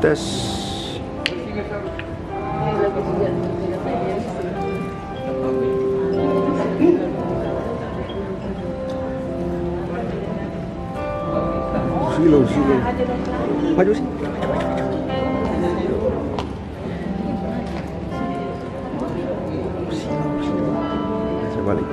tes. Silo. Maju sih. Saya balik.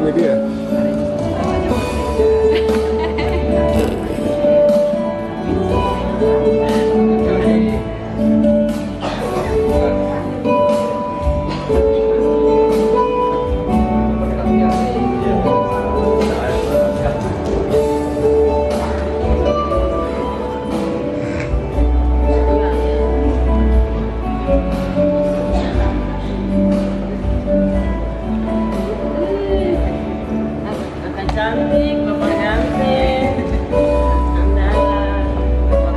Ini dia. Cantik, bapak cantik, andalan, bapak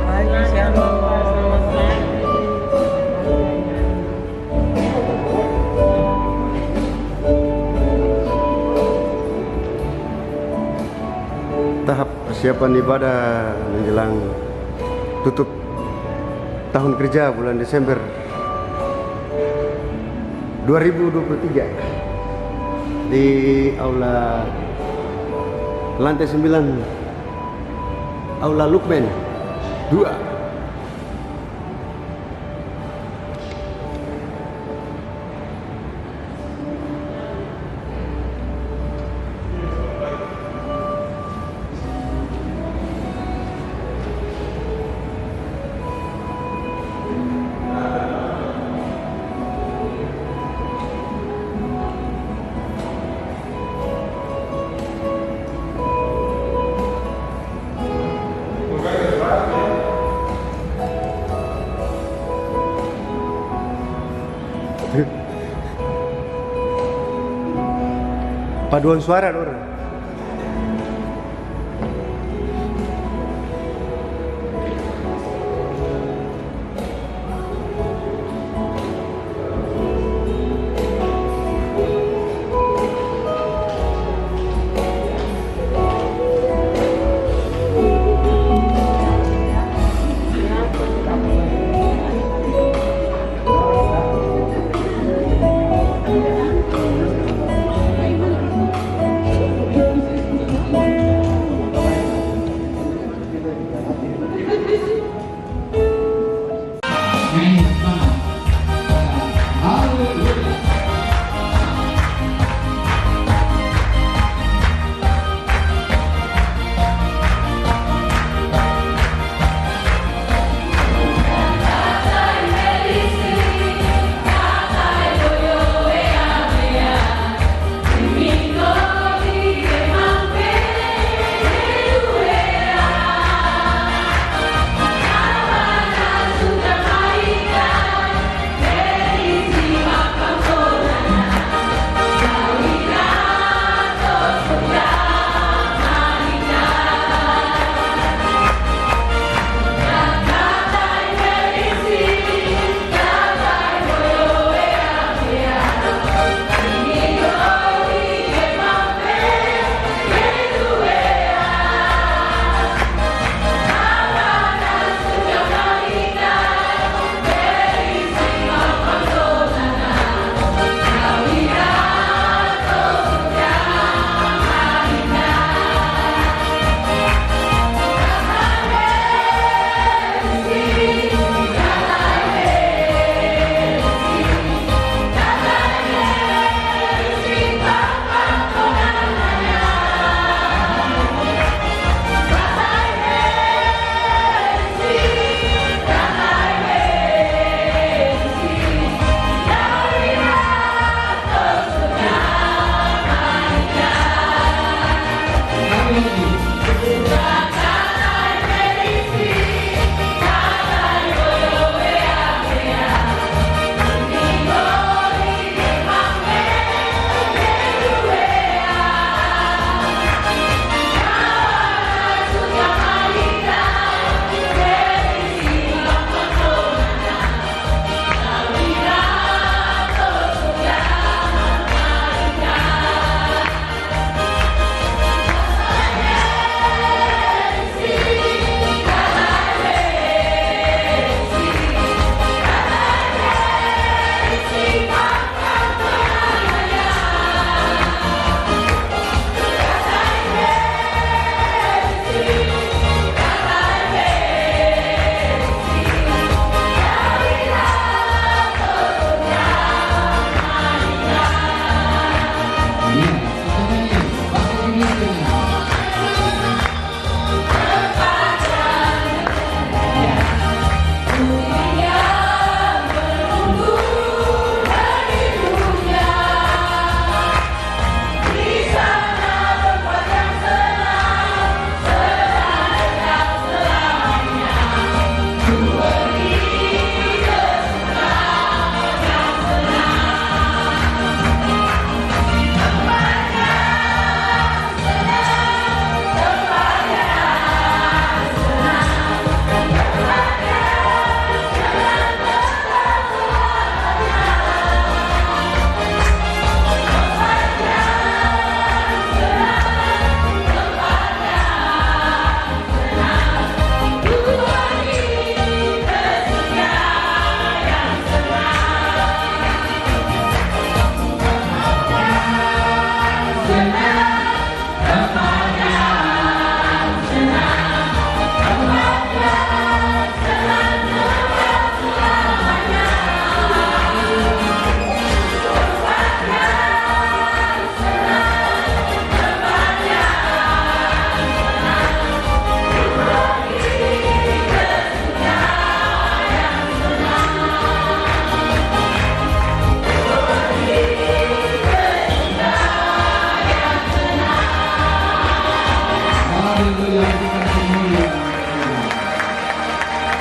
siapa, selamat pagi. Tahap persiapan ibadah menjelang tutup tahun kerja bulan Desember 2023 di aula lantai 9 aula Lukman 2. Paduan suara lor. dilakukan semuanya.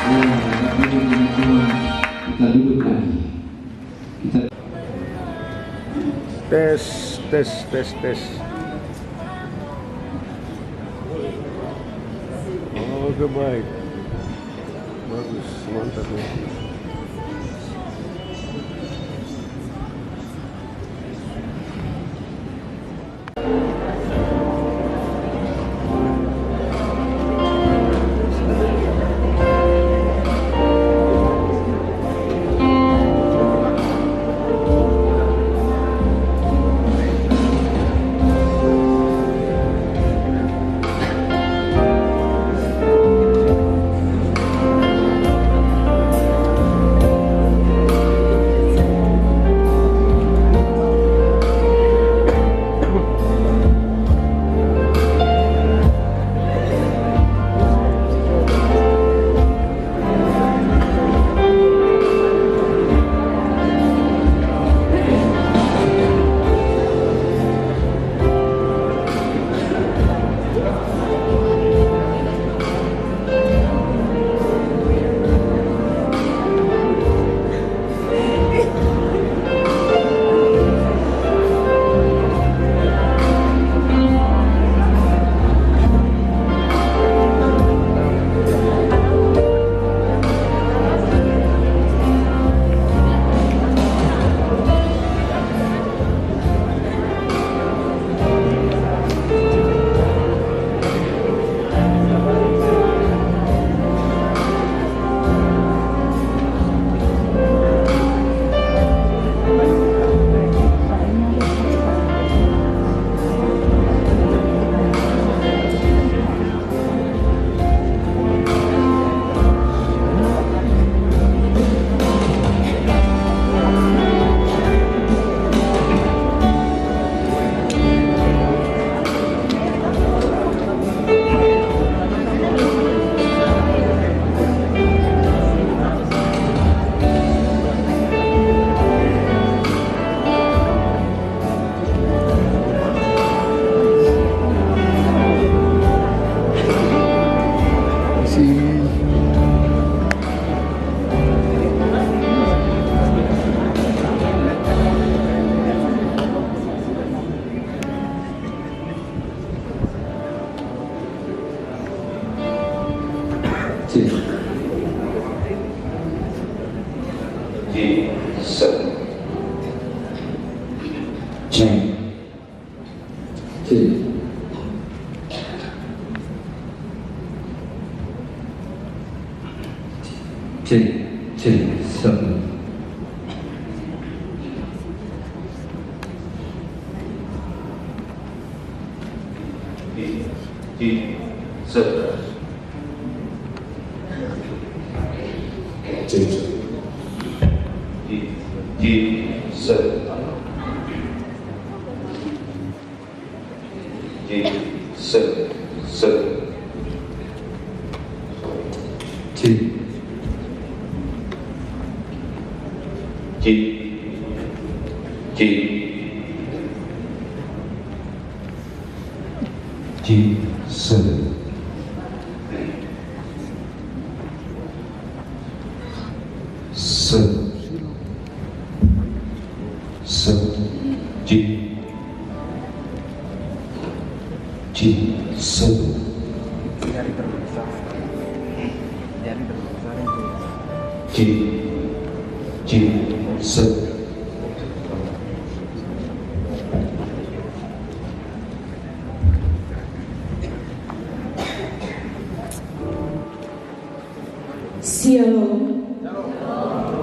Ya, tapi teman-teman, kita duduk lagi. Kita tes. Oke, baik. Bagus, mantap ya. Shalom.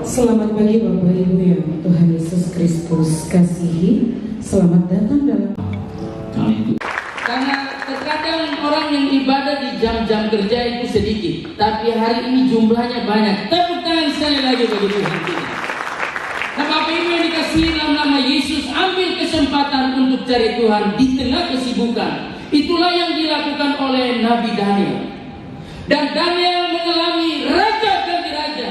Selamat pagi Bapak Ibu yang Tuhan Yesus Kristus kasihi. Selamat datang dalam karena terkadang orang yang ibadah di jam-jam kerja itu sedikit, tapi hari ini jumlahnya banyak. Tepuk tangan sekali lagi bagi Tuhan kita. Nah, Bapak Ibu yang dikasihi dalam nama Yesus, ambil kesempatan untuk cari Tuhan di tengah kesibukan. Itulah yang dilakukan oleh Nabi Daniel. Dan Daniel mengalami raja ganti raja,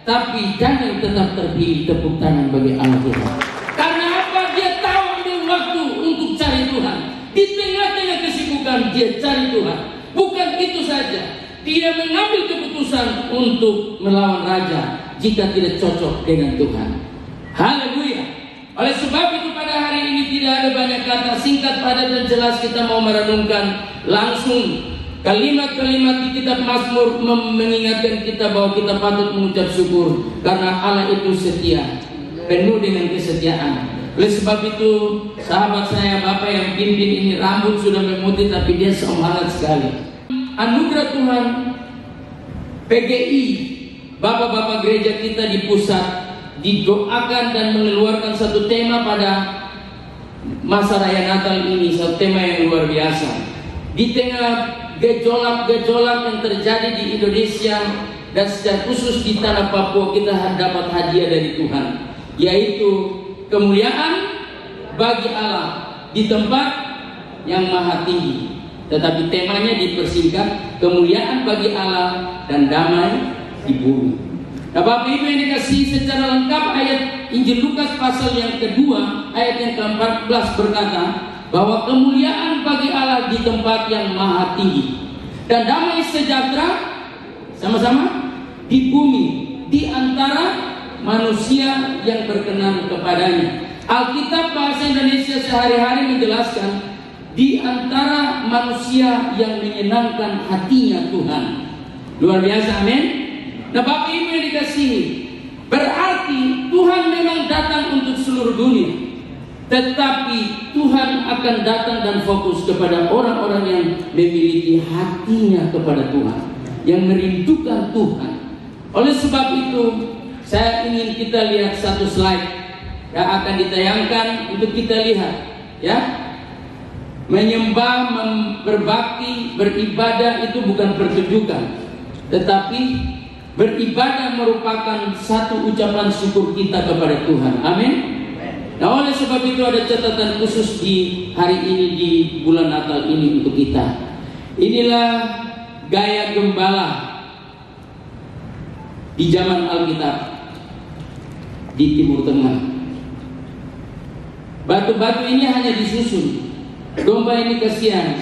tapi Daniel tetap terpilih. Tepuk tangan bagi Allah kita. Karena apa? Dia tahu ambil waktu untuk cari Tuhan. Di tengah-tengah kesibukan dia cari Tuhan. Bukan itu saja, dia mengambil keputusan untuk melawan raja jika tidak cocok dengan Tuhan. Haleluya. Oleh sebab itu pada hari ini tidak ada banyak kata, singkat, padat dan jelas kita mau merenungkan langsung kalimat-kalimat di kitab Mazmur mengingatkan kita bahwa kita patut mengucap syukur karena Allah itu setia, penuh dengan kesetiaan. Oleh sebab itu sahabat saya, bapak yang pimpin ini rambut sudah memutih tapi dia semangat sekali. Anugerah Tuhan, PGI, bapak-bapak gereja kita di pusat didoakan dan mengeluarkan satu tema pada masa raya Natal ini, satu tema yang luar biasa. Di tengah gejolak-gejolak yang terjadi di Indonesia dan secara khusus di tanah Papua, kita dapat hadiah dari Tuhan, yaitu kemuliaan bagi Allah di tempat yang maha tinggi. Tetapi temanya dipersingkat, kemuliaan bagi Allah dan damai di bumi. Nah, Bapak Ibu yang dikasihi, secara lengkap ayat Injil Lukas pasal yang kedua ayat yang ke-14 berkata bahwa kemuliaan bagi Allah di tempat yang maha tinggi dan damai sejahtera sama-sama di bumi di antara manusia yang berkenan kepadanya. Alkitab bahasa Indonesia sehari-hari menjelaskan di antara manusia yang menyenangkan hatinya Tuhan. Luar biasa, amin. Nah, Bapak Ibu yang dikasihi, berarti Tuhan memang datang untuk seluruh dunia, tetapi Tuhan akan datang dan fokus kepada orang-orang yang memiliki hatinya kepada Tuhan, yang merindukan Tuhan. Oleh sebab itu saya ingin kita lihat satu slide yang akan ditayangkan untuk kita lihat, ya. Menyembah, berbakti, beribadah itu bukan pertunjukan, tetapi beribadah merupakan satu ucapan syukur kita kepada Tuhan. Amin. Nah, oleh sebab itu ada catatan khusus di hari ini, di bulan Natal ini untuk kita. Inilah gaya gembala di zaman Alkitab di Timur Tengah. Batu-batu ini hanya disusun. Domba ini kasihan.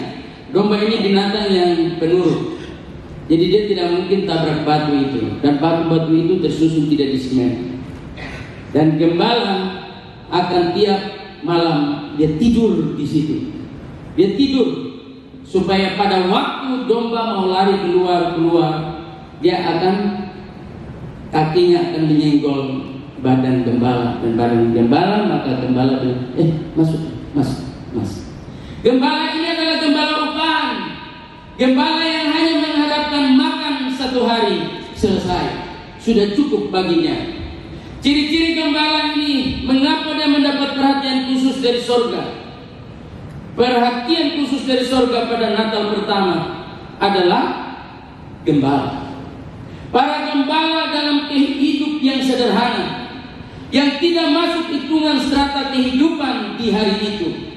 Domba ini binatang yang penurut. Jadi dia tidak mungkin tabrak batu itu, dan batu-batu itu tersusun tidak di semen. Dan gembala akan tiap malam dia tidur di situ. Dia tidur supaya pada waktu domba mau lari keluar, dia akan kakinya akan menyenggol badan gembala, dan badan gembala, maka gembala bilang, masuk. Gembala ini adalah gembala upahan, gembala yang hanya mengharapkan makan satu hari selesai, sudah cukup baginya. Ciri-ciri gembala ini, mengapa dia mendapat perhatian khusus dari sorga? Perhatian khusus dari sorga pada Natal pertama adalah gembala. Para gembala dalam hidup yang sederhana, yang tidak masuk hitungan strata kehidupan di hari itu,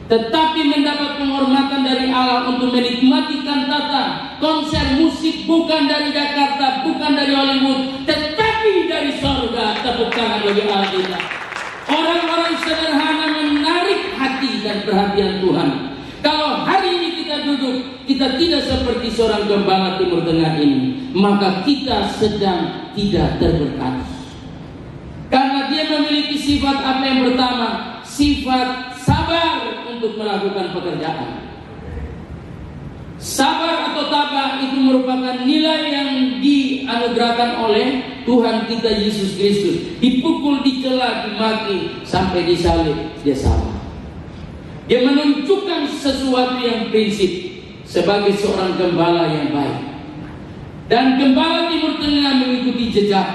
tetapi mendapat penghormatan dari Allah untuk menikmati kantata, konser musik bukan dari Jakarta, bukan dari Hollywood, tetapi dari sorga. Tepuk tangan bagi Allah kita. Orang-orang sederhana menarik hati dan perhatian Tuhan. Kalau hari ini kita duduk, kita tidak seperti seorang gembala Timur Tengah ini, maka kita sedang tidak terberkati. Karena dia memiliki sifat apa yang pertama? Sifat sabar untuk melakukan pekerjaan. Sabar atau tabah itu merupakan nilai yang dianugerahkan oleh Tuhan kita Yesus Kristus. Dipukul, dicela, dimaki, sampai disalib, dia sabar. Dia menunjukkan sesuatu yang prinsip sebagai seorang gembala yang baik. Dan gembala Timur Tengah mengikuti jejak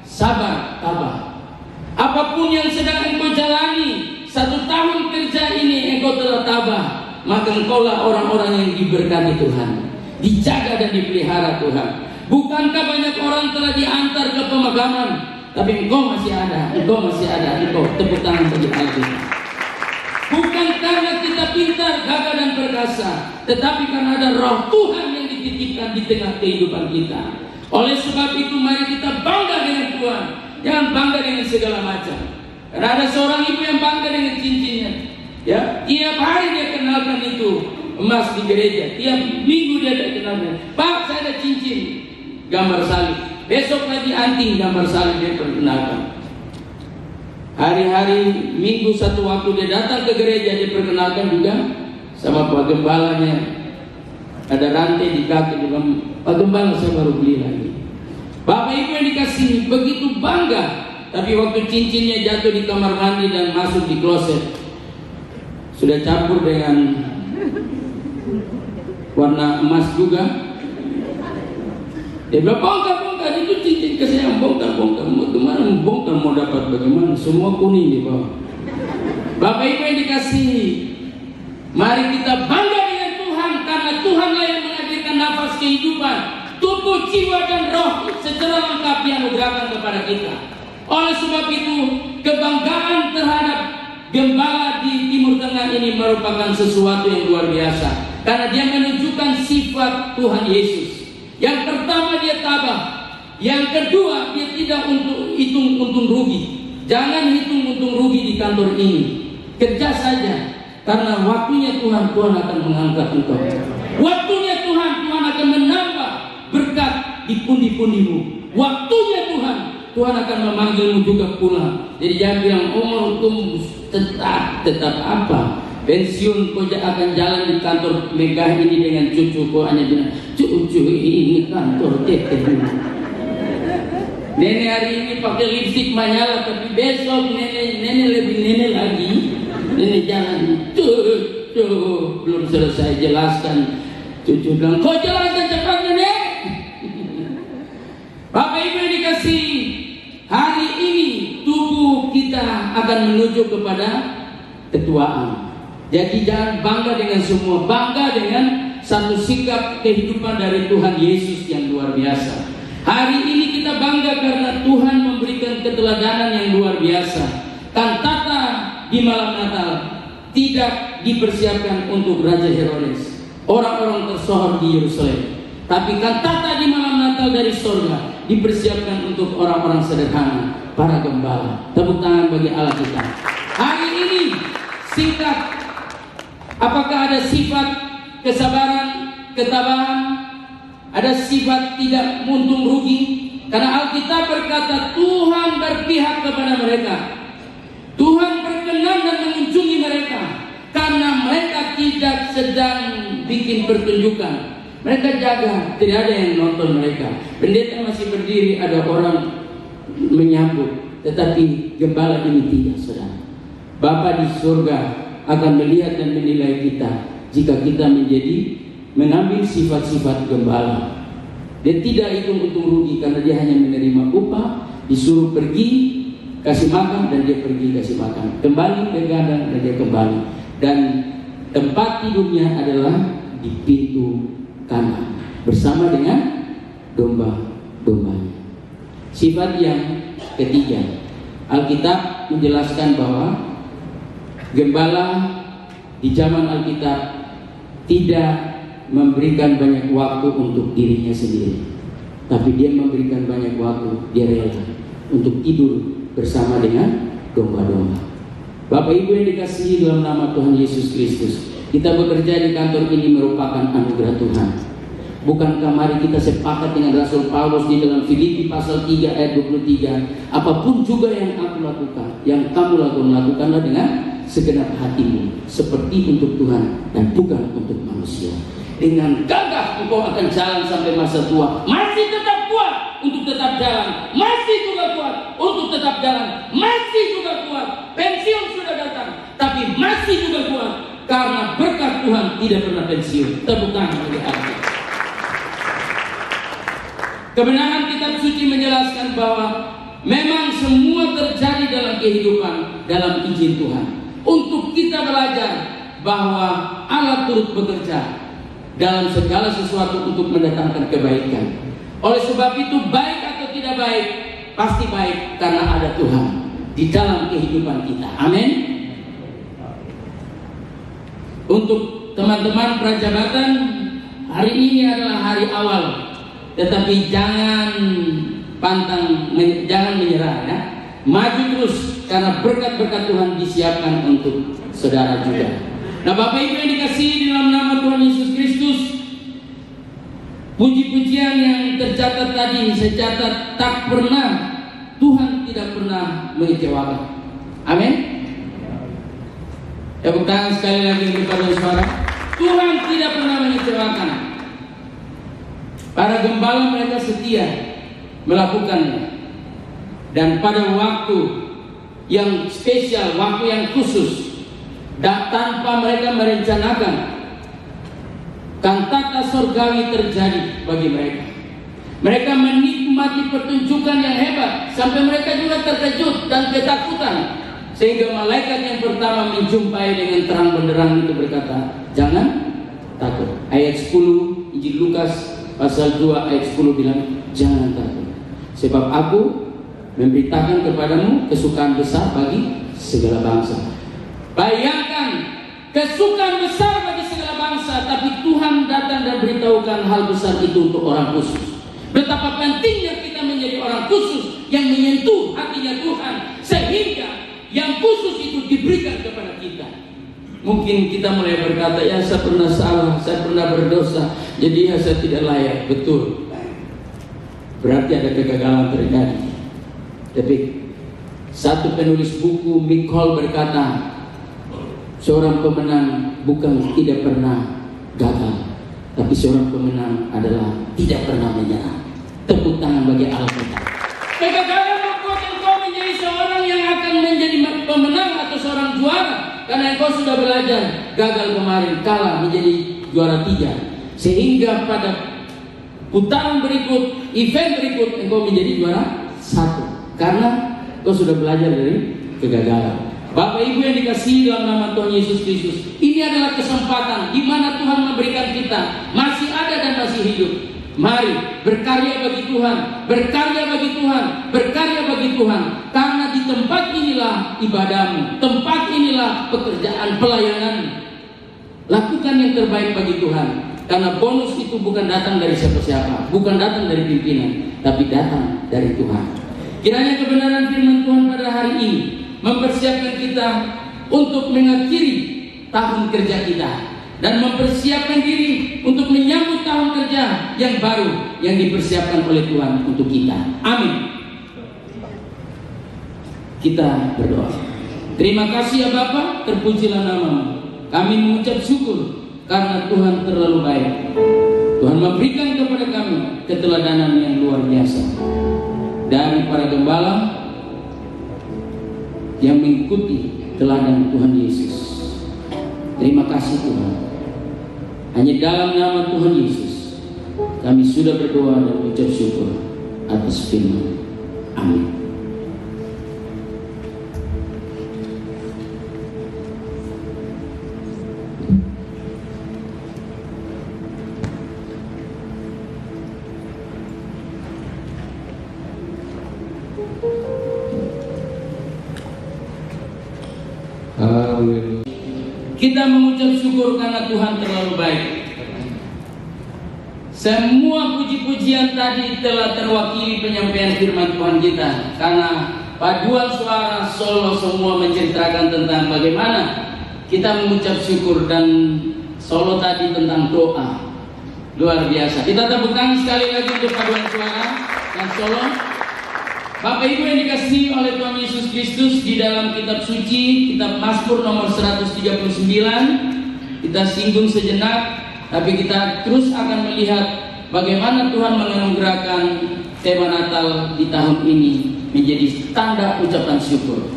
sabar, tabah. Apapun yang sedang engkau jalani, 1 tahun kerja ini engkau telah tabah, maka engkaulah orang-orang yang diberkati Tuhan, dijaga dan dipelihara Tuhan. Bukankah banyak orang telah diantar ke pemakaman, tapi engkau masih ada, engkau. Tepuk tangan bagi Allah. Bukan karena kita pintar, gagah dan perkasa, tetapi karena ada roh Tuhan yang dititipkan di tengah kehidupan kita. Oleh sebab itu mari kita bangga dengan Tuhan, jangan bangga dengan segala macam. Karena ada seorang ibu yang bangga dengan cincinnya, ya, tiap hari dia kenalkan itu. emas di gereja. Tiap minggu dia ada kenalnya. Pak, saya ada cincin gambar salib. Besok lagi anting gambar salib dia perkenalkan. Hari-hari minggu satu waktu dia datang ke gereja, dia perkenalkan juga sama Pak Gembalanya. Ada rantai di kaki, dia bilang, Pak Gembala saya baru beli lagi. Bapak Ibu yang dikasihi, begitu bangga. Tapi waktu cincinnya jatuh di kamar mandi dan masuk di kloset, sudah campur dengan warna emas juga. Dia bilang, bongkar, itu cincin kesayangan, bongkar. Mau kemana? Mau bongkar, mau dapat bagaimana? Semua kuning di bawah. Bapak Ibu yang dikasihi, mari kita bangga dengan Tuhan, karena Tuhanlah yang menghadirkan nafas kehidupan, tubuh, jiwa, dan roh secara lengkap yang dianugerahkan kepada kita. Oleh sebab itu, kebanggaan terhadap gembala di Timur Tengah ini merupakan sesuatu yang luar biasa, karena dia menunjukkan sifat Tuhan Yesus. Yang pertama, dia tabah. Yang kedua, dia tidak hitung untung rugi. Jangan hitung untung rugi di kantor ini. Kerja saja, karena waktunya Tuhan akan mengangkat engkau. Waktunya Tuhan akan menambah berkat di pundi-pundimu. Waktunya Tuhan akan memanggilmu juga pulang. Jadi jangan bilang, oh tunggu tetap apa? Pensiun kau akan jalan di kantor megah ini dengan cucu, kau hanya bilang, cucu ini kantor tete dulu. Nenek hari ini pakai lipstik menyala, tapi besok nenek lebih nenek lagi. Nenek jalan, tuh belum selesai jelaskan. Cucu bilang, kau jelaskan cepat nenek. Bapak Ibu yang dikasihi, hari ini tubuh kita akan menuju kepada ketuaan. Jadi jangan bangga dengan semua, bangga dengan satu sikap kehidupan dari Tuhan Yesus yang luar biasa. Hari ini kita bangga karena Tuhan memberikan keteladanan yang luar biasa. Kantata di malam Natal tidak dipersiapkan untuk Raja Herodes, orang-orang tersohor di Yerusalem. Tapi kantata di malam Natal dari surga dipersiapkan untuk orang-orang sederhana, para gembala. Tepuk tangan bagi Allah kita. Hari ini singkat, apakah ada sifat kesabaran, ketabahan, ada sifat tidak untung rugi? Karena Alkitab berkata Tuhan berpihak kepada mereka. Tuhan berkenan dan mengunjungi mereka, karena mereka tidak sedang bikin pertunjukan. Mereka jaga, tidak ada yang nonton mereka. Pendeta masih berdiri, ada orang menyambut, tetapi gembala ini tidak, saudara. Bapa di surga akan melihat dan menilai kita jika kita mengambil sifat-sifat gembala. Dia tidak hitung untung rugi, karena dia hanya menerima upah, disuruh pergi kasih makan dan dia pergi kasih makan, kembali ke kandang dan dia kembali, dan tempat tidurnya adalah di pintu kanan bersama dengan domba-dombanya. Sifat yang ketiga, Alkitab menjelaskan bahwa gembala di zaman Alkitab tidak memberikan banyak waktu untuk dirinya sendiri, tapi dia memberikan banyak waktu, dia rela untuk tidur bersama dengan domba-domba. Bapak Ibu yang dikasihi dalam nama Tuhan Yesus Kristus, kita bekerja di kantor ini merupakan anugerah Tuhan. Bukankah mari kita sepakat dengan Rasul Paulus di dalam Filipi pasal 3 ayat 23, apapun juga yang aku lakukan, yang kamu lakukanlah dengan segenap hatimu, seperti untuk Tuhan dan bukan untuk manusia. Dengan gagah engkau akan jalan sampai masa tua, masih tetap kuat untuk tetap jalan, masih juga kuat untuk tetap jalan, masih juga kuat. Pensiun sudah datang, tapi masih juga kuat, karena berkat Tuhan tidak pernah pensiun. Tepuk tangan bagi Allah. Kebenaran kitab suci menjelaskan bahwa memang semua terjadi dalam kehidupan, dalam izin Tuhan. Untuk kita belajar bahwa Allah turut bekerja dalam segala sesuatu untuk mendatangkan kebaikan. Oleh sebab itu, baik atau tidak baik, pasti baik karena ada Tuhan di dalam kehidupan kita. Amin. Untuk teman-teman prajabatan, hari ini adalah hari awal, tetapi jangan jangan menyerah ya. Maju terus, karena berkat-berkat Tuhan disiapkan untuk saudara juga. Nah, Bapak Ibu yang dikasihi dalam nama Tuhan tercatat tadi, saya catat tak pernah, Tuhan tidak pernah mengecewakan. Amin. Tepuk tangan sekali lagi untuk para suara. Tuhan tidak pernah mengecewakan. Para gembala mereka setia melakukannya. Dan pada waktu yang spesial, waktu yang khusus, tanpa mereka merencanakan, kantata surgawi terjadi bagi mereka. Mereka menikmati pertunjukan yang hebat sampai mereka juga terkejut dan ketakutan, sehingga malaikat yang pertama menjumpai dengan terang benderang itu berkata, jangan takut. Ayat 10 Injil Lukas pasal 2 ayat 10 bilang, jangan takut, sebab aku memberitakan kepadamu kesukaan besar bagi segala bangsa. Bayangkan, kesukaan besar bagi segala bangsa, tapi Tuhan datang dan beritahukan hal besar itu untuk orang khusus. Betapa pentingnya kita menjadi orang khusus yang menyentuh hatinya Tuhan, sehingga yang khusus itu diberikan kepada kita. Mungkin kita mulai berkata, ya saya pernah salah, saya pernah berdosa, jadi ya saya tidak layak. Betul, berarti ada kegagalan terjadi. Tapi satu penulis buku Mikol berkata, seorang pemenang bukan tidak pernah gagal, tapi seorang pemenang adalah tidak pernah menyerah. Tepuk tangan bagi Allah kita. Kegagalan membuat engkau menjadi seorang yang akan menjadi pemenang atau seorang juara, karena engkau sudah belajar gagal kemarin, kalah menjadi juara 3, sehingga pada putaran berikut, event berikut engkau menjadi juara 1. Karena kau sudah belajar dari kegagalan. Bapak Ibu yang dikasihi dalam nama Tuhan Yesus Kristus, ini adalah kesempatan di mana Tuhan memberikan kita masih ada dan masih hidup. Mari berkarya bagi Tuhan, berkarya bagi Tuhan, berkarya bagi Tuhan. Karena di tempat inilah ibadahmu, tempat inilah pekerjaan pelayananmu. Lakukan yang terbaik bagi Tuhan. Karena bonus itu bukan datang dari siapa-siapa, bukan datang dari pimpinan, tapi datang dari Tuhan. Kiranya kebenaran firman Tuhan pada hari ini mempersiapkan kita untuk mengakhiri tahun kerja kita dan mempersiapkan diri untuk menyambut tahun kerja yang baru yang dipersiapkan oleh Tuhan untuk kita. Amin. Kita berdoa. Terima kasih ya Bapa, terpujilah namamu. Kami mengucap syukur karena Tuhan terlalu baik. Tuhan memberikan kepada kami keteladanan yang luar biasa dari para gembala yang mengikuti teladan Tuhan Yesus. Terima kasih Tuhan. Hanya dalam nama Tuhan Yesus kami sudah berdoa dan mengucap syukur atas firman. Amin. Kita mengucap syukur karena Tuhan terlalu baik. Semua puji-pujian tadi telah terwakili penyampaian firman Tuhan kita, karena paduan suara solo semua menceritakan tentang bagaimana kita mengucap syukur, dan solo tadi tentang doa. Luar biasa. Kita tepuk tangan sekali lagi untuk paduan suara dan solo. Bapak Ibu yang dikasihi oleh Tuhan Yesus Kristus, di dalam kitab suci, kitab Mazmur nomor 139, kita singgung sejenak, tapi kita terus akan melihat bagaimana Tuhan menganugerahkan tema Natal di tahun ini menjadi tanda ucapan syukur.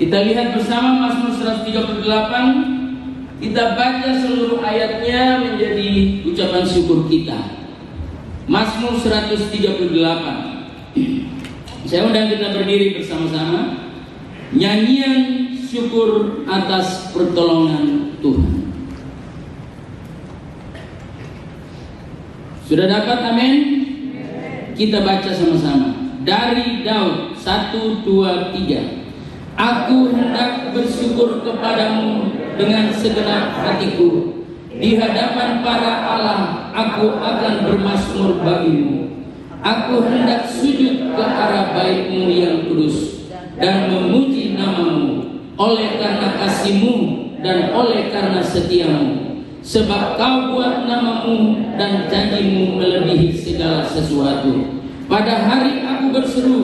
Kita lihat bersama Mazmur 138, kita baca seluruh ayatnya menjadi ucapan syukur kita. Mazmur 138. Saya undang kita berdiri bersama-sama. Nyanyian syukur atas pertolongan Tuhan. Sudah dapat? Amin. Kita baca sama-sama. Dari Daud 1, 2, 3. Aku hendak bersyukur kepadamu dengan segenap hatiku. Di hadapan para Allah aku akan bermazmur bagimu. Aku hendak sujud ke arah bait-Mu yang kudus dan memuji nama-Mu oleh karena kasih-Mu dan oleh karena setia-Mu. sebab Kau buat namamu dan janjimu melebihi segala sesuatu. Pada hari aku berseru,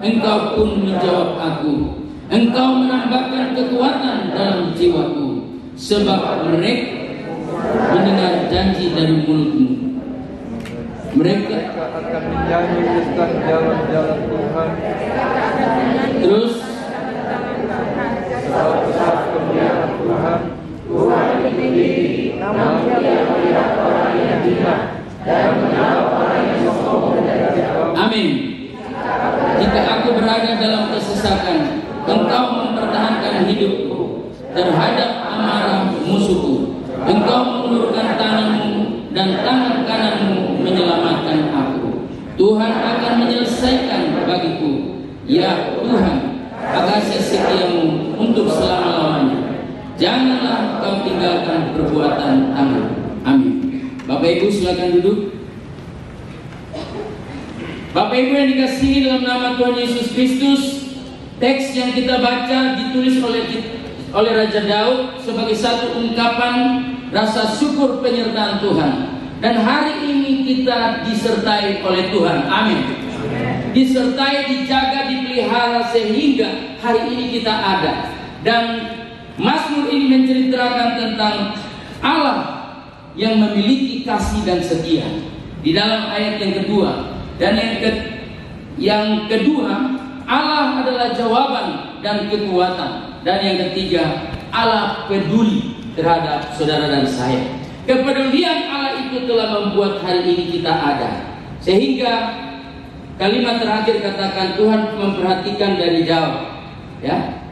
Engkau pun menjawab aku. Engkau menambahkan kekuatan dalam jiwaku, sebab mereka mendengar janji dari mulutmu. Mereka akan menyanyi tentang jalan-jalan Tuhan. Terus Sebab kemuliaan Tuhan, Tuhan dipuji, namun Dia melihat orang yang hina dan menjawab orang yang sombong dari kaum. amin. Jika aku berada dalam kesesakan, Engkau mempertahankan hidupku terhadap amarah musuhku. Engkau mengulurkan tanganmu dan tangan kananmu menyelamatkan aku. Tuhan akan menyelesaikan bagiku. Ya Tuhan, kasih setiamu untuk selama-lamanya. Janganlah Kau tinggalkan perbuatan tangan. Amin. Bapak Ibu silakan duduk. Bapak Ibu yang dikasihi dalam nama Tuhan Yesus Kristus, teks yang kita baca ditulis oleh Raja Daud sebagai satu ungkapan rasa syukur penyertaan Tuhan. Dan hari ini kita disertai oleh Tuhan. Amin. Disertai, dijaga, dipelihara sehingga hari ini kita ada. Dan Mazmur ini menceritakan tentang Allah yang memiliki kasih dan setia di dalam ayat yang kedua. Dan yang kedua, Allah adalah jawaban dan kekuatan. Dan yang ketiga, Allah peduli terhadap saudara dan saya. Kepedulian Allah itu telah membuat hari ini kita ada. Sehingga kalimat terakhir katakan Tuhan memperhatikan dari jauh. Ya.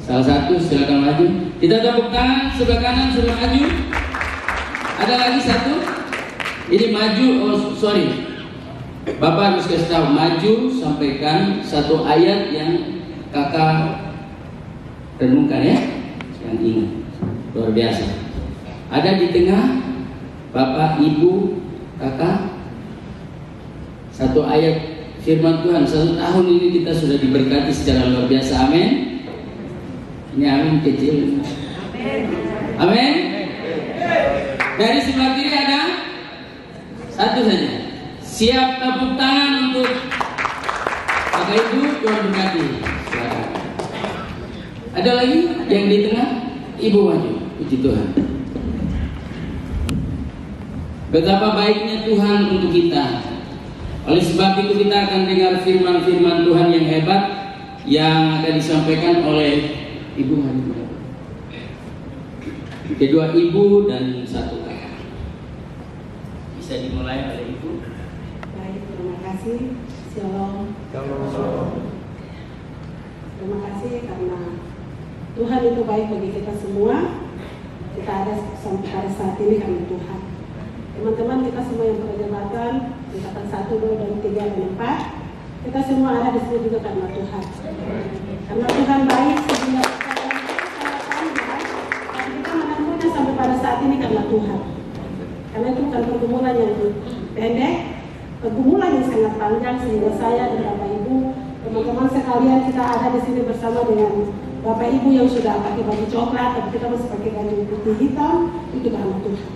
Salah satu, silakan maju. Kita tepuk tangan sebelah kanan, sebelah maju. Ada lagi satu. Ini maju, oh sorry. Bapak harus kasih tahu, maju sampaikan satu ayat yang kakak renungkan ya, yang ingat, luar biasa. Ada di tengah, Bapak, Ibu, kakak, satu ayat firman Tuhan. 1 tahun ini kita sudah diberkati secara luar biasa, amin. Ini amin kecil. Amin. Dari sebelah kiri ada satu saja. Siap tepuk tangan untuk Bapak Ibu, Tuhan berkati. Silakan. Ada lagi yang di tengah? Ibu maju. Puji Tuhan. Betapa baiknya Tuhan untuk kita. Oleh sebab itu kita akan dengar firman-firman Tuhan yang hebat yang akan disampaikan oleh Ibu maju. Kedua ibu dan satu kakak. Bisa dimulai oleh Ibu. Baik, terima kasih. Shalom. Terima kasih karena Tuhan itu baik bagi kita semua. Kita ada sampai pada saat ini karena Tuhan. Teman-teman kita semua yang berjabatan tingkatan 1, 2, dan 3, dan 4, kita semua ada di sini juga karena Tuhan. Karena Tuhan baik sehingga dan kita menemukan sampai pada saat ini karena Tuhan. Karena itu bukan pergumulan yang pendek, pergumulan yang sangat panjang sehingga saya dan Bapak Ibu, teman-teman sekalian kita ada di sini bersama dengan Bapak Ibu yang sudah pakai baju coklat, tapi kita masih pakai baju putih hitam, itu karena Tuhan.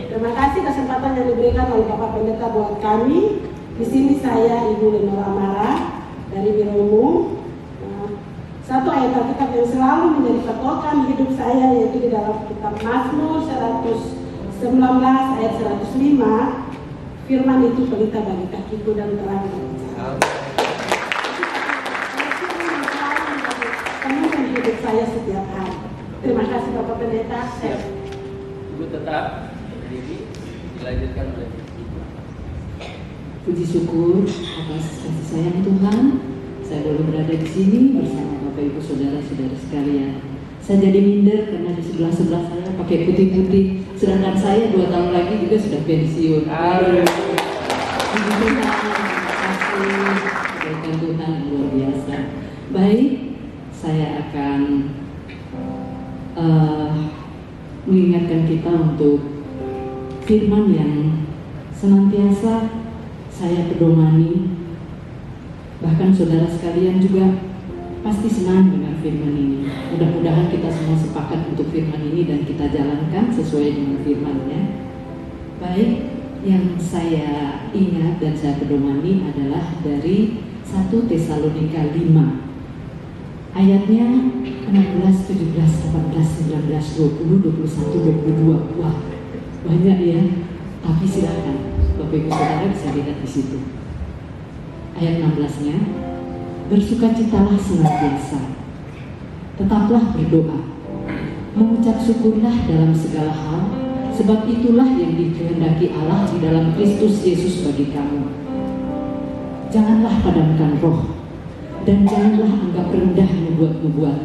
Terima kasih kesempatan yang diberikan oleh Bapak Pendeta buat kami. Di sini saya Ibu Lenora Amara dari Biromu. Satu ayat Alkitab yang selalu menjadi patokan hidup saya yaitu di dalam kitab Mazmur 119 ayat 105. Firman itu pelita bagi kakiku dan terang bagi jalan. Penuh hidup saya setiap hari. Terima kasih Bapak Pendeta. Ibu tetap berdiri, dilanjutkan oleh Ibu. Puji syukur atas kasih sayang Tuhan. Saya boleh berada di sini bersama Bapak Ibu Saudara-saudara sekalian. Saya jadi minder karena di sebelah-sebelah saya pakai putih-putih, sedangkan saya 2 tahun lagi juga sudah pensiun. Puji Tuhan, terima kasih, kebaikan Tuhan yang luar biasa. Baik, saya akan mengingatkan kita untuk firman yang senantiasa saya pedomani. Bahkan saudara sekalian juga pasti senang dengan firman ini. Mudah-mudahan kita semua sepakat untuk firman ini dan kita jalankan sesuai dengan firman-Nya. Baik, yang saya ingat dan saya pedomani adalah dari 1 Tesalonika 5. Ayatnya 16, 17, 18, 19, 20, 21, 22. Wah, banyak ya. Tapi silakan Bapak Ibu Saudara bisa lihat di situ. Ayat 16-nya, bersukacitalah senantiasa, tetaplah berdoa, mengucap syukurlah dalam segala hal, sebab itulah yang dikehendaki Allah di dalam Kristus Yesus bagi kamu. Janganlah padamkan roh, dan janganlah anggap rendah membuat.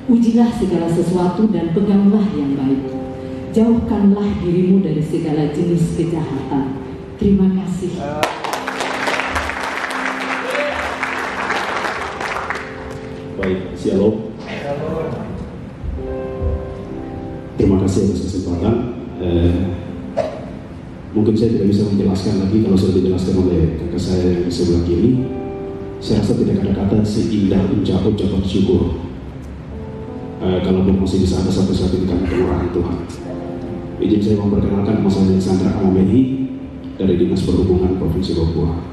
Ujilah segala sesuatu dan peganglah yang baik. Jauhkanlah dirimu dari segala jenis kejahatan. Terima kasih. Baik, shalom. Terima kasih atas kesempatan. Mungkin saya tidak bisa menjelaskan lagi kalau sudah dijelaskan oleh kakak saya yang di sebelah kiri. Saya rasa tidak ada kata seindah ucapan syukur. Kalau belum masih bisa ada satu-satu di kami kemurahan Tuhan. Izin saya memperkenalkan nama saya Sandra Amamehi dari Dinas Perhubungan Provinsi Papua.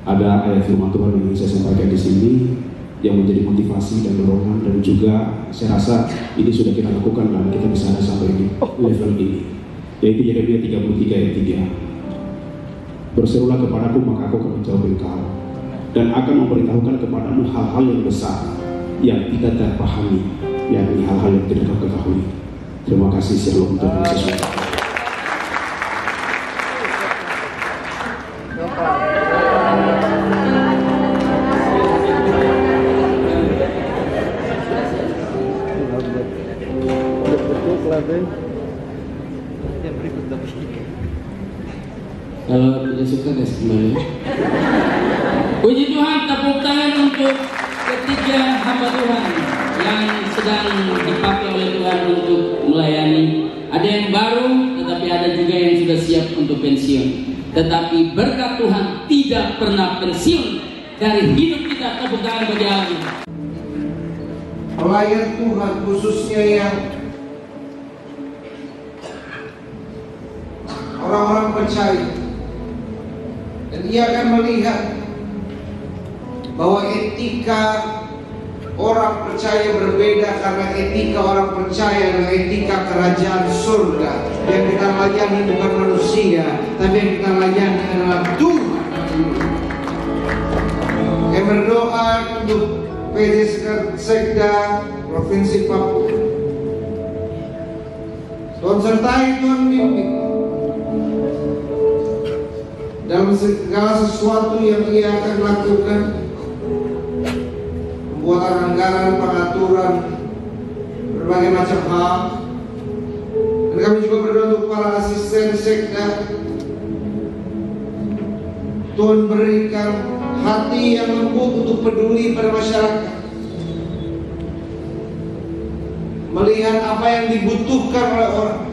Ada ayat firman Tuhan yang ingin saya sampaikan di sini yang menjadi motivasi dan dorongan, dan juga saya rasa ini sudah kita lakukan dan kita bisa ada sampai di level ini, yaitu Yeremia 33 ayat 3. Berserulah kepadaku maka aku akan menjawab engkau dan akan memberitahukan kepadamu hal-hal yang besar yang tidak terpahami, yakni hal-hal yang tidak kau ketahui. Terima kasih, shalom, Tuhan Yesus. Pada suka gak sebenarnya? Puji Tuhan, tepuk tangan untuk ketiga hamba Tuhan yang sedang dipakai oleh Tuhan untuk melayani. Ada yang baru, tetapi ada juga yang sudah siap untuk pensiun. Tetapi berkat Tuhan tidak pernah pensiun dari hidup kita. Tepuk tangan bagi Allah. Pelayan Tuhan khususnya yang orang-orang percaya, dan ia akan melihat bahwa etika orang percaya berbeda, karena etika orang percaya adalah etika kerajaan surga. Yang kita layani bukan manusia, tapi yang kita layani adalah Tuhan. Yang berdoa untuk PJ Sekda Provinsi Papua, Tuhan sertai, Tuhan bimbing dalam segala sesuatu yang ia akan lakukan, pembuatan anggaran, pengaturan, berbagai macam hal. Dan kami juga berdoa untuk para asisten Sekda, Tuhan berikan hati yang lembut untuk peduli pada masyarakat, melihat apa yang dibutuhkan oleh orang.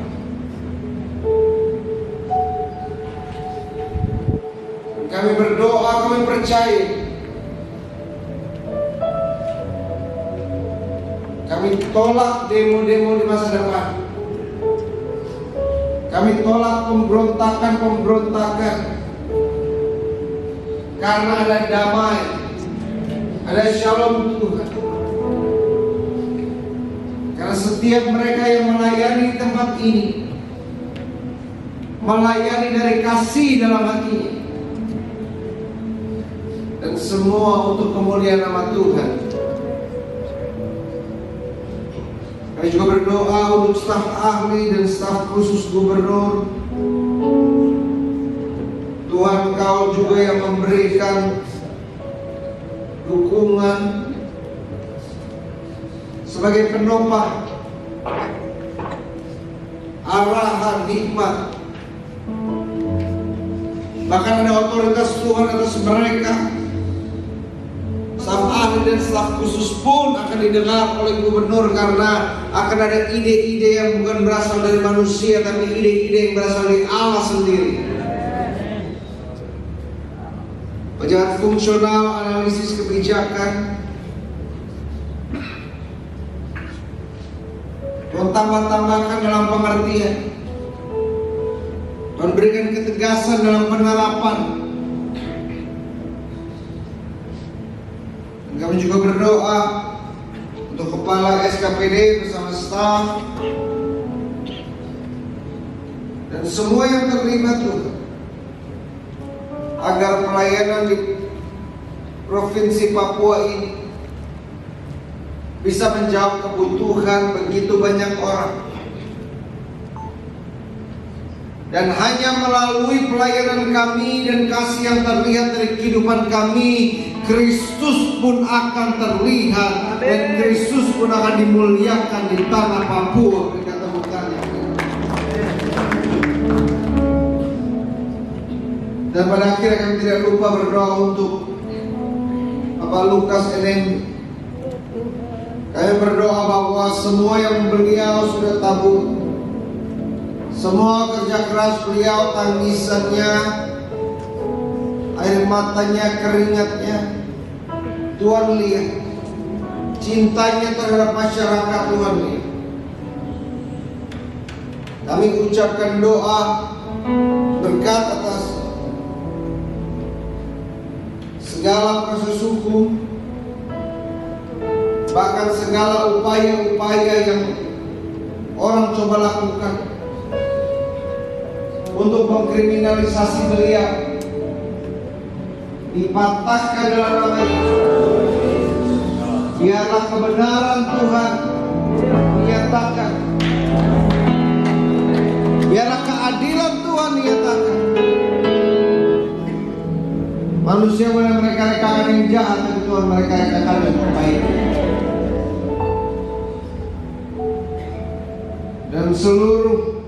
Kami berdoa, kami percaya, kami tolak demo-demo di masa depan. Kami tolak pemberontakan, karena ada damai, ada shalom Tuhan. Karena setiap mereka yang melayani tempat ini, melayani dari kasih dalam hatinya, dan semua untuk kemuliaan nama Tuhan. Kami juga berdoa untuk staf ahli dan staf khusus gubernur. Tuhan, Kau juga yang memberikan dukungan sebagai penopang, arahan, hikmat. Bahkan ada otoritas Tuhan atas mereka. Staf ahli dan staf khusus pun akan didengar oleh gubernur, karena akan ada ide-ide yang bukan berasal dari manusia, tapi ide-ide yang berasal dari Allah sendiri. Pejabat fungsional, analisis kebijakan, Tuhan tambah-tambahkan dalam pengertian, Tuhan berikan ketegasan dalam penerapan. Dan kami juga berdoa untuk Kepala SKPD bersama staf dan semua yang terlibat, Tuhan, agar pelayanan di Provinsi Papua ini bisa menjawab kebutuhan begitu banyak orang. Dan hanya melalui pelayanan kami dan kasih yang terlihat dari kehidupan kami, Kristus pun akan terlihat. Dan Kristus pun akan dimuliakan di tanah Papua. Kita temukannya. Dan pada akhirnya kami tidak lupa berdoa untuk Bapak Lukas NMB. Kami berdoa bahwa semua yang beliau sudah tabur, semua kerja keras beliau, tangisannya, air matanya, keringatnya, Tuhan lihat. Cintanya terhadap masyarakat, Tuhan lihat. Kami ucapkan doa berkat atas segala proses hukum, bahkan segala upaya-upaya yang orang coba lakukan untuk mengkriminalisasi beliau, dipatahkan dalam nama Yesus. Biarlah kebenaran Tuhan dinyatakan, biarlah keadilan Tuhan dinyatakan. Manusia boleh mereka-rekakan yang jahat, tapi Tuhan mereka-rekakan yang baik. Dan seluruh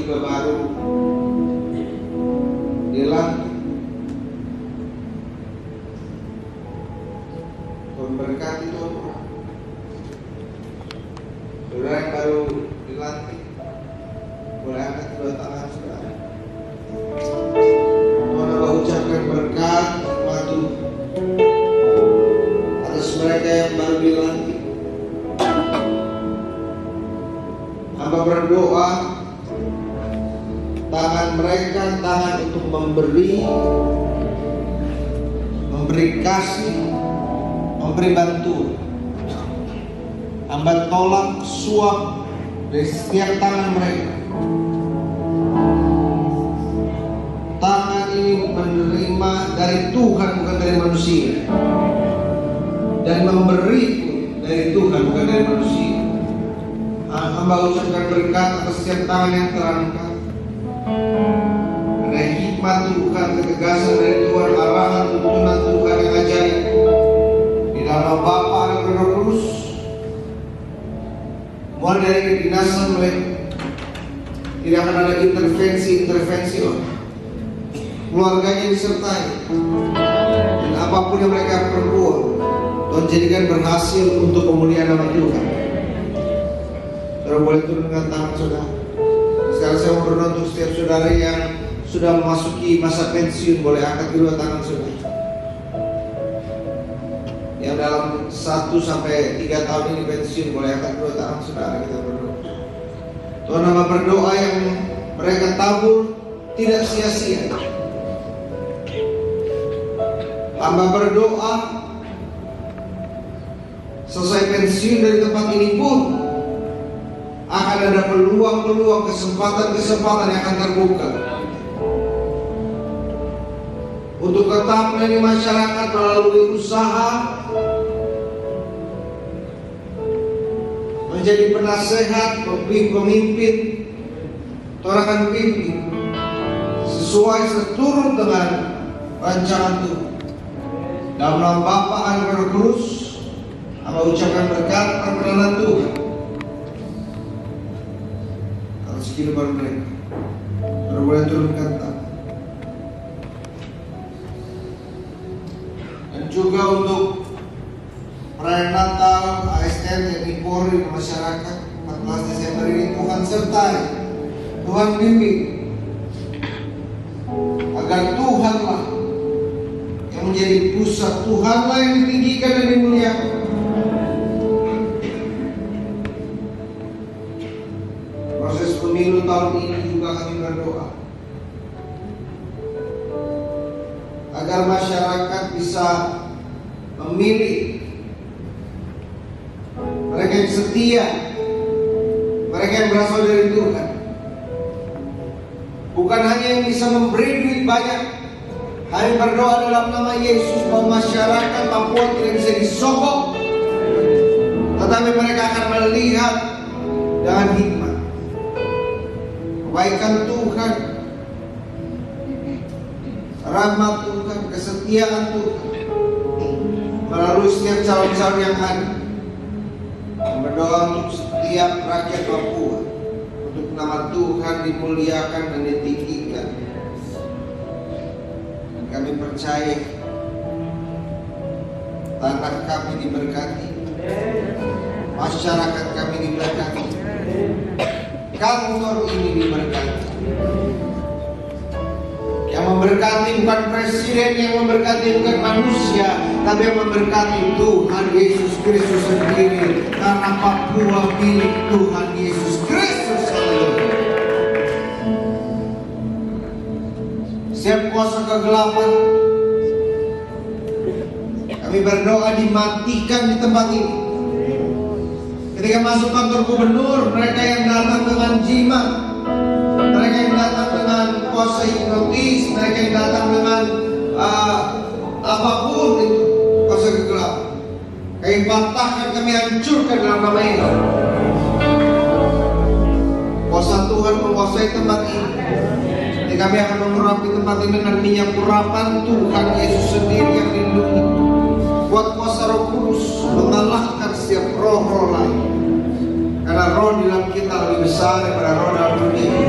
juga baru di langit. Tuhan berkati Tuhan. Saudara yang baru dilantik, boleh angkat kedua tangan saudara. Tuhan Allah ucapkan berkat madu atas mereka yang baru dilantik. Hamba berdoa tangan mereka tangan untuk memberi kasih, memberi bantuan. Hamba tolak suap dari setiap tangan mereka. Tangan ini menerima dari Tuhan bukan dari manusia, dan memberi dari Tuhan bukan dari manusia. Hamba ucapkan berkat atas setiap tangan yang terangkat. Ada hikmat Tuhan, ketegasan dari Tuhan, arahan tuntunan Tuhan yang ajaib. Di dalam Bapa dan Roh Kudus, mulai dari kedinasan mereka, tidak akan ada intervensi orang. Keluarganya disertai, dan apapun yang mereka perbuat, Tuhan jadikan berhasil untuk pemulihan nama Tuhan. Saudara boleh turun dengan tangan saudara. Sekarang saya mau berdoa untuk setiap saudara yang sudah memasuki masa pensiun, boleh angkat kedua tangan saudara. Yang dalam 1 sampai 3 tahun ini pensiun, boleh angkat kedua tangan saudara. Kita berdoa. Tuhan, hamba berdoa yang mereka tabur tidak sia-sia. Hamba berdoa selesai pensiun dari tempat ini pun akan ada peluang-peluang, kesempatan-kesempatan yang akan terbuka untuk tetap melayani masyarakat melalui usaha, menjadi penasehat, pemimpin. Tuhan akan pimpin sesuai seturut dengan rancangan Tuhan. Dalam nama Bapa dan Roh Kudus, hamba ucapkan berkat perkenanan Tuhan atas kehidupan mereka. Saudara boleh turunkan tangan. Dan juga untuk perayaan Natal, ASN, TNI Polri, masyarakat 14 Desember ini, Tuhan sertai, Tuhan bimbing, agar Tuhanlah yang menjadi pusat, Tuhanlah yang ditinggikan dan dimuliakan. Proses pemilu tahun ini juga kami berdoa agar masyarakat bisa memilih mereka yang setia, mereka yang berasal dari Tuhan, bukan hanya yang bisa memberi duit banyak. Kami berdoa dalam nama Yesus bahwa masyarakat Papua tidak bisa disogok, tetapi mereka akan melihat dengan hikmat kebaikan Tuhan, rahmat Tuhan, kesetiaan Tuhan melalui setiap calon-calon yang ada. Berdoa untuk setiap rakyat Papua, untuk nama Tuhan dimuliakan dan ditinggikan. Dan kami percaya tanah kami diberkati, masyarakat kami diberkati, kantor ini diberkati. Yang memberkati bukan presiden, yang memberkati bukan manusia, tapi yang memberkati Tuhan Yesus Kristus sendiri. Karena Papua milik Tuhan Yesus Kristus. Setiap kuasa kegelapan, kami berdoa dimatikan di tempat ini. Ketika masuk kantor gubernur, mereka yang datang dengan jimat, mereka yang datang dengan kuasa hipnotis, mereka yang datang dengan apapun itu kuasa kegelapan, kami patahkan, kami hancurkan dalam nama Yesus. Kuasa Tuhan menguasai tempat ini. Jadi kami akan mengurapi tempat ini dengan minyak urapan Tuhan Yesus sendiri yang lindungi. Buat kuasa Roh Kudus mengalahkan setiap roh-roh lain. Karena roh di dalam kita lebih besar daripada roh dalam dunia.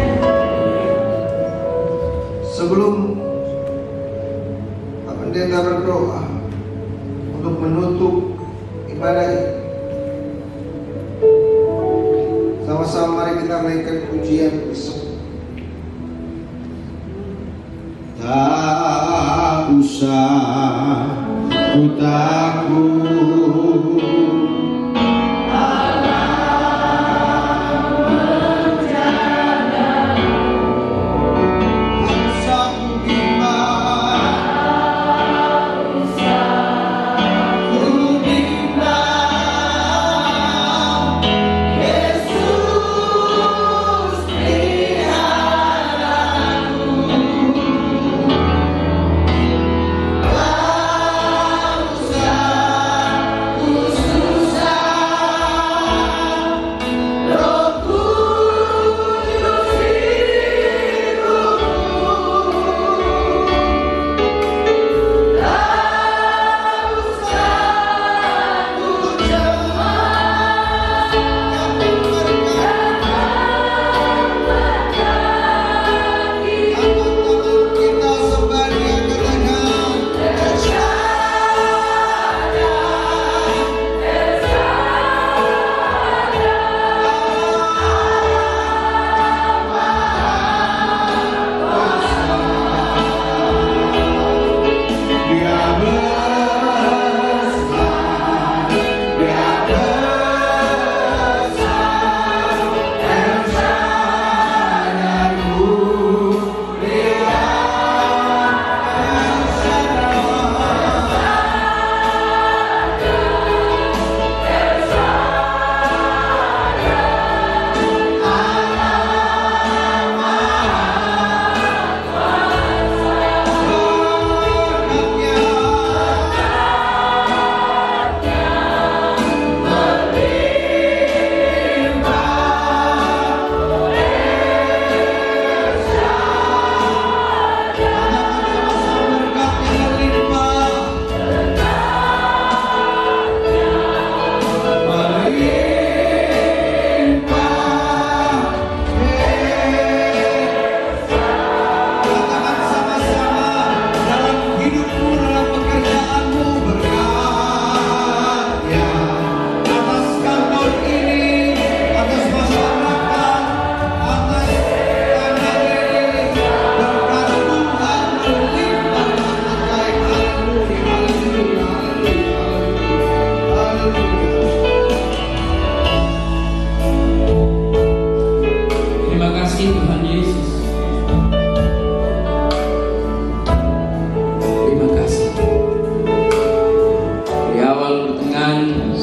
Sama-sama mari kita naikkan pujian bersama. Tak usah ku takut,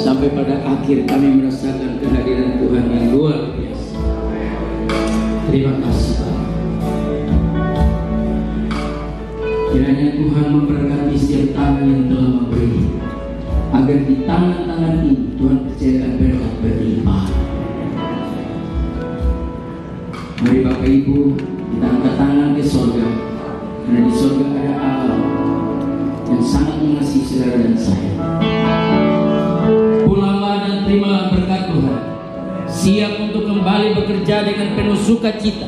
sampai pada akhir kami merasakan kehadiran Tuhan yang luar biasa. Terima kasih Pak. Kiranya Tuhan memberkati setiap tangan yang telah memberi, agar di tangan-tangan ini Tuhan percayakan berkat berlimpah. Mari Bapak Ibu kita angkat tangan ke surga, karena di surga ada Allah yang sangat mengasihi saudara dan saya. Pulanglah dan terimalah berkat Tuhan, siap untuk kembali bekerja dengan penuh sukacita,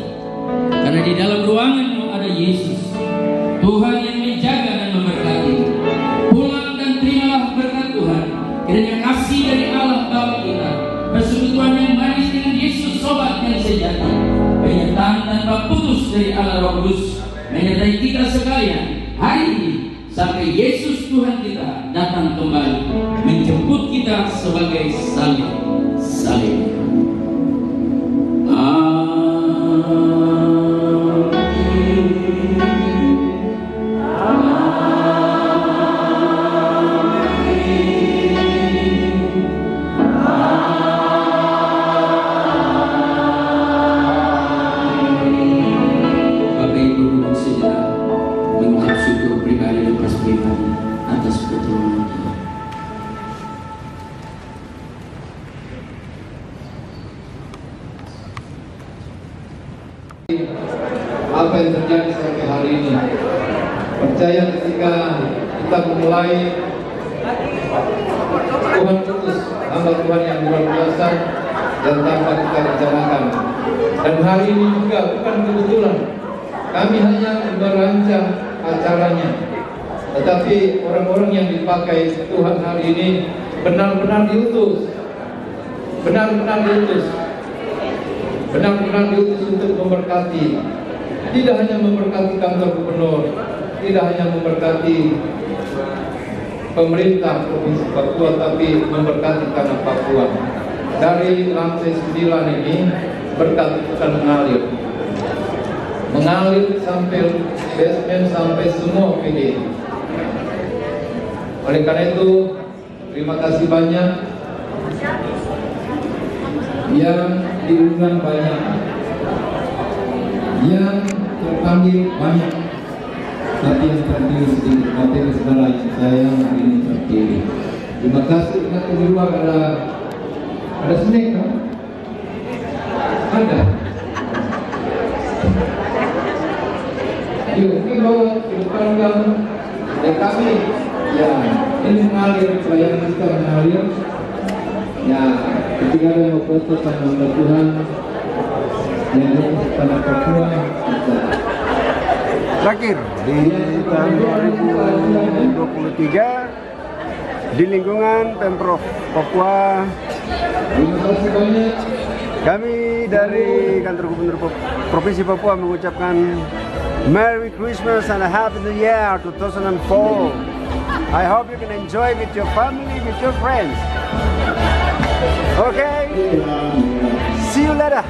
karena di dalam ruanganmu ada Yesus, Tuhan yang menjaga dan memberkati. Pulang dan terimalah berkat Tuhan, kiranya kasih dari Allah Bapa kita, persekutuan yang manis dengan Yesus sobat yang sejati, penyertaan tanpa putus dari Allah Roh Kudus menyertai kita sekalian hari ini sampai Yesus Tuhan kita datang kembali menjemput kita sebagai salib. Apa yang terjadi sampai hari ini, percaya ketika kita memulai, Tuhan putus hamba Tuhan yang luar biasa dan tanpa kita rencanakan. Dan hari ini juga bukan kebetulan kami hanya merancang acaranya, tetapi orang-orang yang dipakai Tuhan hari ini benar-benar diutus, benar-benar diutus untuk memberkati, tidak hanya memberkati kantor gubernur, tidak hanya memberkati pemerintah Provinsi Papua, tapi memberkati tanah Papua. Dari lantai 9 ini berkat akan mengalir sampai basement, sampai semua PD. Oleh karena itu, terima kasih banyak. Yang diundang banyak, yang terpanggil banyak, tapi yang terpilih sedikit. Materi saudara yang saya hari ini terpilih. Terima kasih. Ingat di luar ada snack kan? Ada. Yuk, mungkin bawa ke depan kamu. Kami, ya, ini mengalir, pelayanan kita mengalir. Ya, ketika ada yang foto sama Tuhan, yang pada Papua, Terakhir di tahun 2023 di lingkungan Pemprov Papua, terima kasih banyak. kami dari kantor Gubernur Provinsi Papua mengucapkan Merry Christmas and a Happy New Year 2004. I hope you can enjoy with your family, with your friends. Okay, see you later.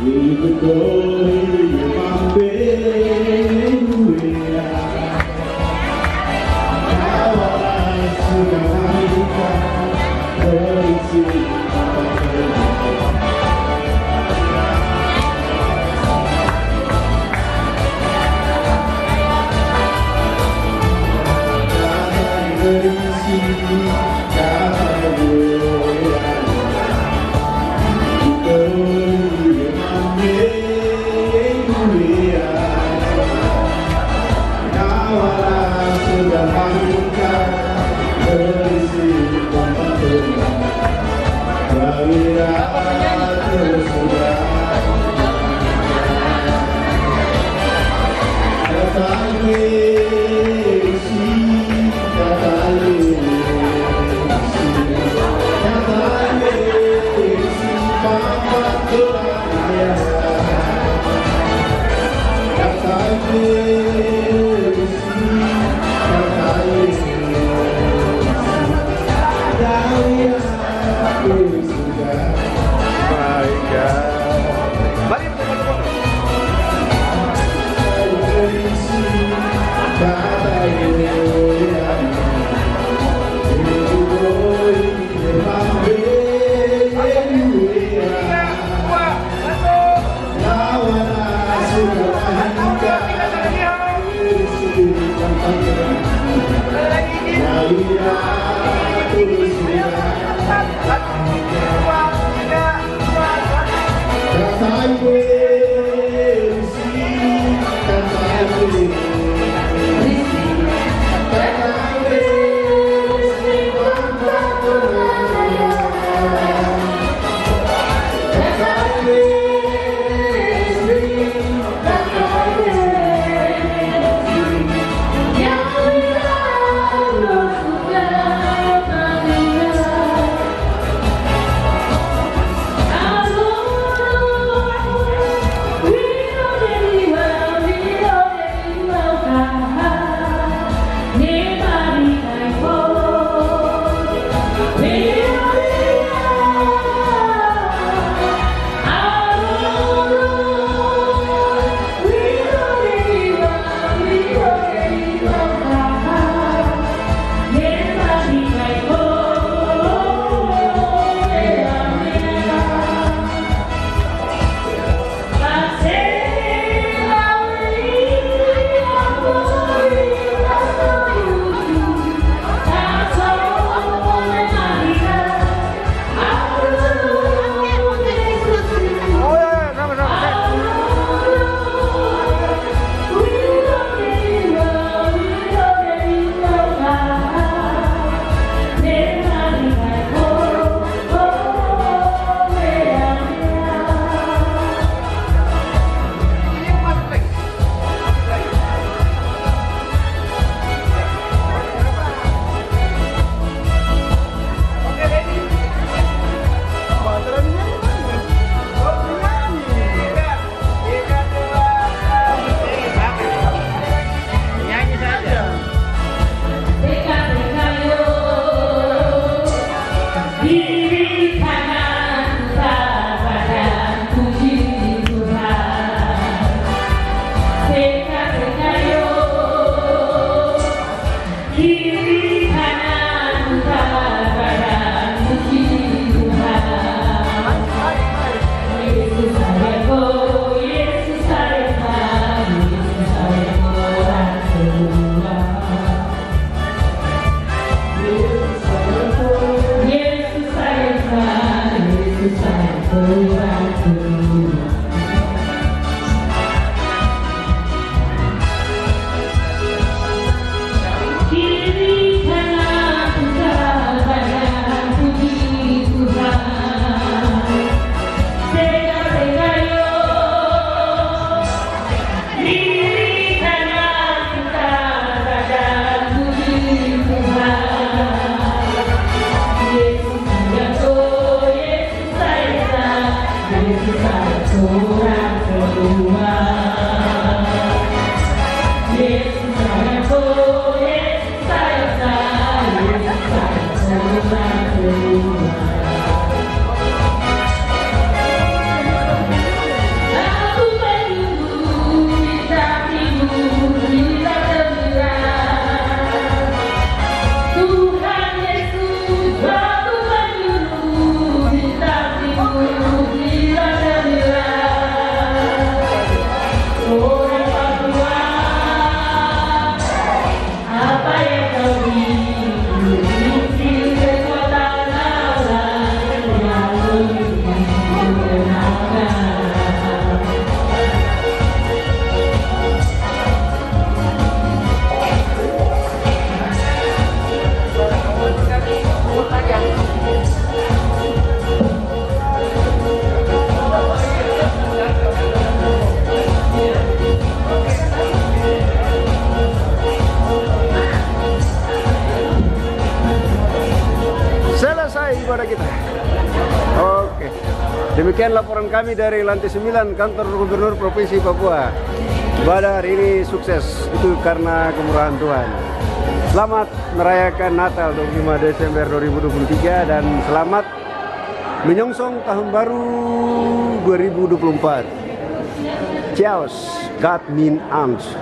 Ibadah kita. Oke. Demikian laporan kami dari lantai 9 kantor Gubernur Provinsi Papua. Ibadah hari ini sukses, itu karena kemurahan Tuhan. Selamat merayakan Natal 25 Desember 2023 dan selamat menyongsong tahun baru 2024. Ciao, God mean arms.